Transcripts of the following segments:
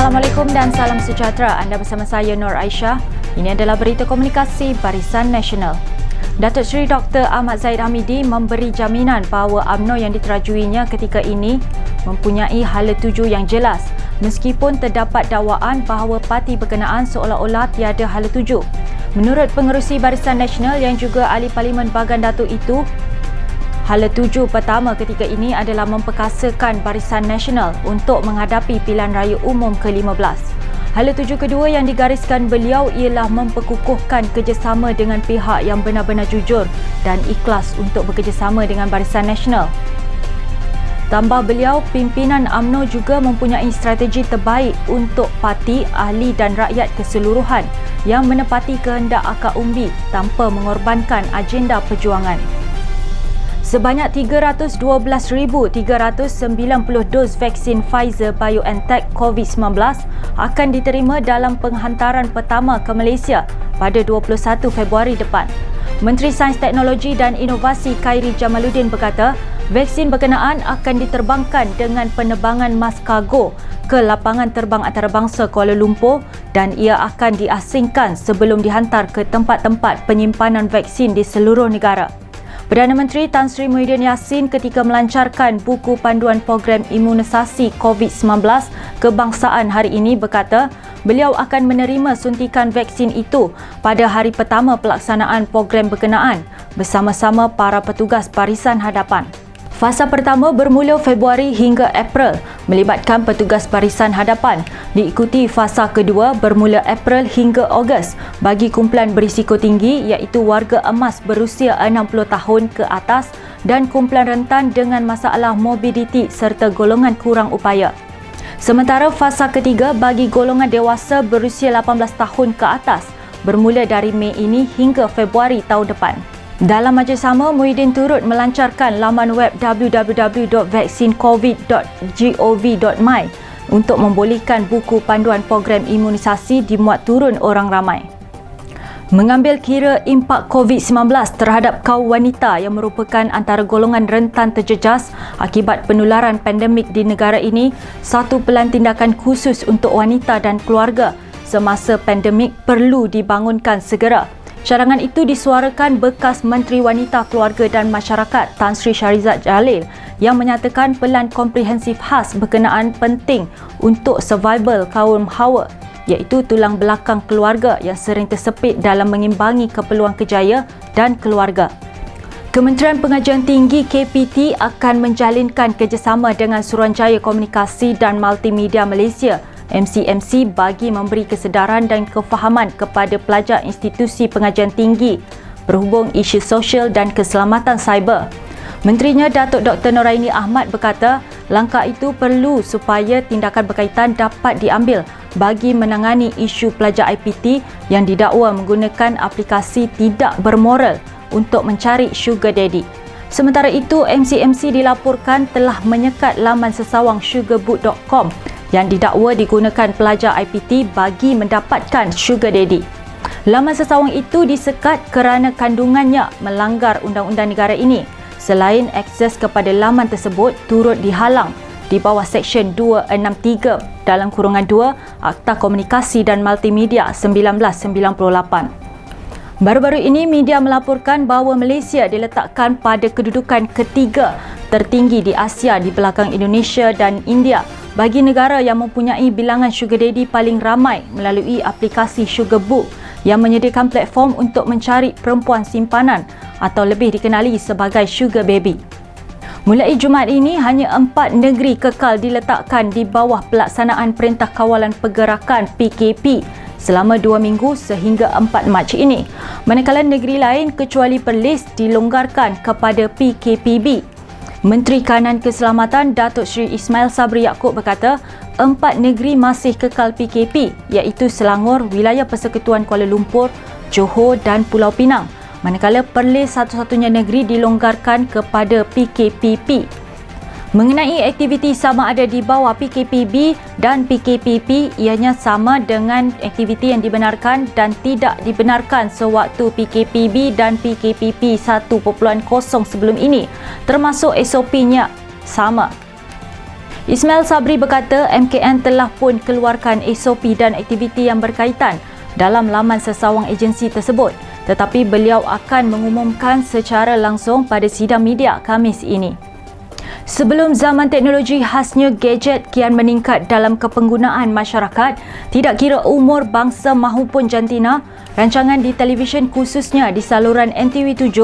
Assalamualaikum dan salam sejahtera. Anda bersama saya Nur Aisyah. Ini adalah berita komunikasi Barisan Nasional. Datuk Seri Dr. Ahmad Zahid Hamidi memberi jaminan bahawa UMNO yang diterajuinya ketika ini mempunyai hala tuju yang jelas meskipun terdapat dakwaan bahawa parti berkenaan seolah-olah tiada hala tuju. Menurut pengerusi Barisan Nasional yang juga ahli Parlimen Bagan Datuk itu, hala tuju pertama ketika ini adalah memperkasakan Barisan Nasional untuk menghadapi pilihan raya umum ke-15. Hala tuju kedua yang digariskan beliau ialah memperkukuhkan kerjasama dengan pihak yang benar-benar jujur dan ikhlas untuk bekerjasama dengan Barisan Nasional. Tambah beliau, pimpinan UMNO juga mempunyai strategi terbaik untuk parti, ahli dan rakyat keseluruhan yang menepati kehendak akar umbi tanpa mengorbankan agenda perjuangan. Sebanyak 312,390 dos vaksin Pfizer-BioNTech COVID-19 akan diterima dalam penghantaran pertama ke Malaysia pada 21 Februari depan. Menteri Sains Teknologi dan Inovasi Khairi Jamaluddin berkata, vaksin berkenaan akan diterbangkan dengan penerbangan mas kargo ke lapangan terbang antarabangsa Kuala Lumpur dan ia akan diasingkan sebelum dihantar ke tempat-tempat penyimpanan vaksin di seluruh negara. Perdana Menteri Tan Sri Muhyiddin Yassin ketika melancarkan buku panduan program imunisasi COVID-19 kebangsaan hari ini berkata, beliau akan menerima suntikan vaksin itu pada hari pertama pelaksanaan program berkenaan bersama-sama para petugas barisan hadapan. Fasa pertama bermula Februari hingga April melibatkan petugas barisan hadapan. Diikuti fasa kedua bermula April hingga Ogos bagi kumpulan berisiko tinggi iaitu warga emas berusia 60 tahun ke atas dan kumpulan rentan dengan masalah mobiliti serta golongan kurang upaya. Sementara fasa ketiga bagi golongan dewasa berusia 18 tahun ke atas bermula dari Mei ini hingga Februari tahun depan. Dalam majlis sama, Muhyiddin turut melancarkan laman web www.vaksincovid.gov.my untuk membolehkan buku panduan program imunisasi dimuat turun orang ramai. Mengambil kira impak COVID-19 terhadap kaum wanita yang merupakan antara golongan rentan terjejas akibat penularan pandemik di negara ini, satu pelan tindakan khusus untuk wanita dan keluarga semasa pandemik perlu dibangunkan segera. Cadangan itu disuarakan bekas Menteri Wanita, Keluarga dan Masyarakat Tan Sri Shahrizad Jalil yang menyatakan pelan komprehensif khas berkenaan penting untuk survival kaum hawa iaitu tulang belakang keluarga yang sering tersepit dalam mengimbangi keperluan kerjaya dan keluarga. Kementerian Pengajian Tinggi KPT akan menjalinkan kerjasama dengan Suruhanjaya Komunikasi dan Multimedia Malaysia MCMC bagi memberi kesedaran dan kefahaman kepada pelajar institusi pengajian tinggi berhubung isu sosial dan keselamatan cyber. Menterinya Datuk Dr. Noraini Ahmad berkata, langkah itu perlu supaya tindakan berkaitan dapat diambil bagi menangani isu pelajar IPT yang didakwa menggunakan aplikasi tidak bermoral untuk mencari sugar daddy. Sementara itu, MCMC dilaporkan telah menyekat laman sesawang sugarboot.com yang didakwa digunakan pelajar IPT bagi mendapatkan sugar daddy. Laman sesawang itu disekat kerana kandungannya melanggar undang-undang negara ini. Selain akses kepada laman tersebut turut dihalang di bawah Seksyen 263 dalam kurungan 2 Akta Komunikasi dan Multimedia 1998. Baru-baru ini media melaporkan bahawa Malaysia diletakkan pada kedudukan ketiga tertinggi di Asia di belakang Indonesia dan India bagi negara yang mempunyai bilangan sugar daddy paling ramai melalui aplikasi Sugarbook yang menyediakan platform untuk mencari perempuan simpanan atau lebih dikenali sebagai sugar baby. Mulai Jumaat ini, hanya 4 negeri kekal diletakkan di bawah pelaksanaan Perintah Kawalan Pergerakan PKP selama 2 minggu sehingga 4 Mac ini. Manakala negeri lain kecuali Perlis dilonggarkan kepada PKPB. Menteri Kanan Keselamatan Datuk Seri Ismail Sabri Yaakob berkata, 4 negeri masih kekal PKP iaitu Selangor, Wilayah Persekutuan Kuala Lumpur, Johor dan Pulau Pinang. Manakala Perlis satu-satunya negeri dilonggarkan kepada PKPP. Mengenai aktiviti sama ada di bawah PKPB dan PKPP, ianya sama dengan aktiviti yang dibenarkan dan tidak dibenarkan sewaktu PKPB dan PKPP 1.0 sebelum ini, termasuk SOP-nya sama. Ismail Sabri berkata MKN telah pun keluarkan SOP dan aktiviti yang berkaitan dalam laman sesawang agensi tersebut, tetapi beliau akan mengumumkan secara langsung pada sidang media Khamis ini. Sebelum zaman teknologi, khasnya gadget kian meningkat dalam kepenggunaan masyarakat, tidak kira umur, bangsa mahupun jantina. Rancangan di televisyen khususnya di saluran NTV7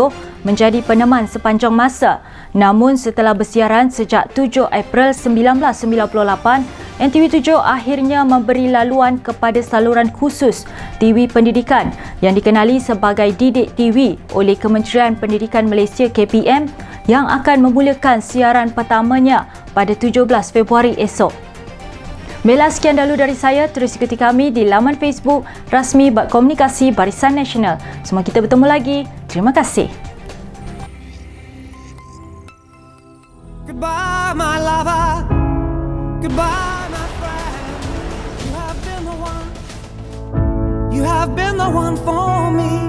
menjadi peneman sepanjang masa. Namun setelah bersiaran sejak 7 April 1998, NTV7 akhirnya memberi laluan kepada saluran khusus TV Pendidikan yang dikenali sebagai Didik TV oleh Kementerian Pendidikan Malaysia KPM yang akan memulakan siaran pertamanya pada 17 Februari esok. Baiklah, sekian dahulu dari saya. Terus ikuti kami di laman Facebook rasmi Komunikasi Barisan Nasional. Semua kita bertemu lagi. Terima kasih. Goodbye, my lover. Goodbye, my friend. You have been the one for me.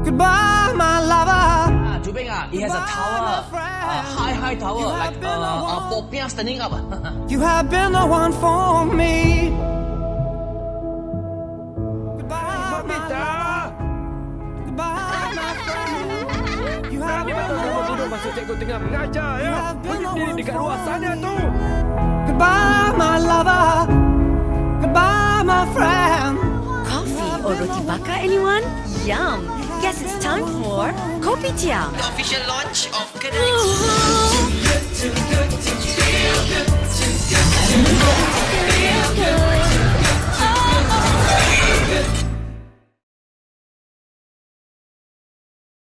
Goodbye, my lover. Jubing, it has a tower, a high tower, like a popiah standing up. You have been the one for me. Goodbye, my lover. Goodbye, my friend. You have been the one. Duduk masa cikgu tengah mengajar ya. Berdiri dekat luar sana tu. Goodbye, my lover. Goodbye, my friend. Coffee or roti bakar, anyone? Yum! Guess it's time for Kopitiam. The official launch of Ooh.